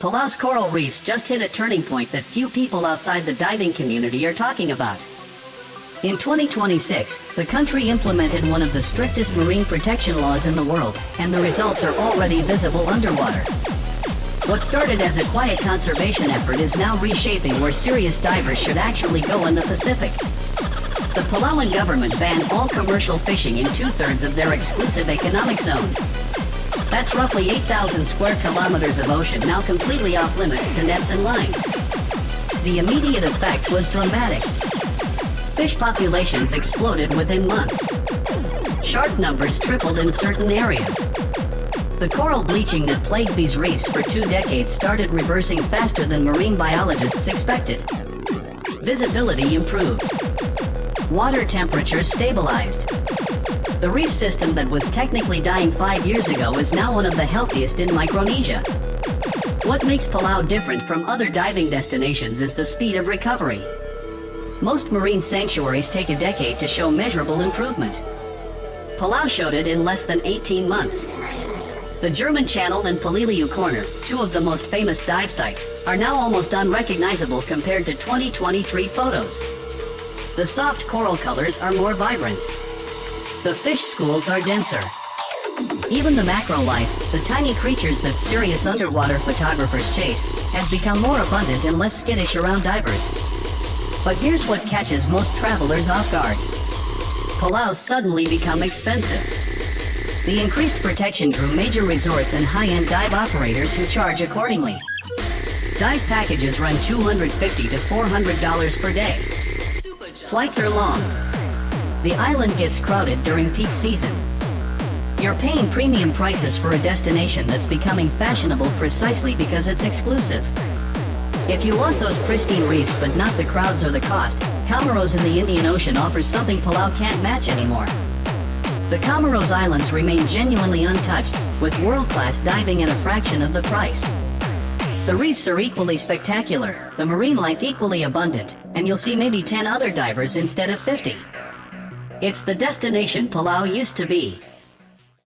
Palau's coral reefs just hit a turning point that few people outside the diving community are talking about. In 2026, the country implemented one of the strictest marine protection laws in the world, and the results are already visible underwater. What started as a quiet conservation effort is now reshaping where serious divers should actually go in the Pacific. The Palauan government banned all commercial fishing in 2/3 of their exclusive economic zone. That's roughly 8,000 square kilometers of ocean now completely off limits to nets and lines. The immediate effect was dramatic. Fish populations exploded within months. Shark numbers tripled in certain areas. The coral bleaching that plagued these reefs for 2 decades started reversing faster than marine biologists expected. Visibility improved. Water temperatures stabilized. The reef system that was technically dying 5 years ago is now one of the healthiest in Micronesia. What makes Palau different from other diving destinations is the speed of recovery. Most marine sanctuaries take a decade to show measurable improvement. Palau showed it in less than 18 months. The German Channel and Palau Corner, 2 of the most famous dive sites, are now almost unrecognizable compared to 2023 photos. The soft coral colors are more vibrant. The fish schools are denser. Even the macro life, the tiny creatures that serious underwater photographers chase, has become more abundant and less skittish around divers. But here's what catches most travelers off guard. Palau's suddenly become expensive. The increased protection drew major resorts and high-end dive operators who charge accordingly. Dive packages run $250 to $400 per day. Flights are long. The island gets crowded during peak season. You're paying premium prices for a destination that's becoming fashionable precisely because it's exclusive. If you want those pristine reefs but not the crowds or the cost, Comoros in the Indian Ocean offers something Palau can't match anymore. The Comoros Islands remain genuinely untouched, with world-class diving at a fraction of the price. The reefs are equally spectacular, the marine life equally abundant, and you'll see maybe 10 other divers instead of 50. It's the destination Palau used to be.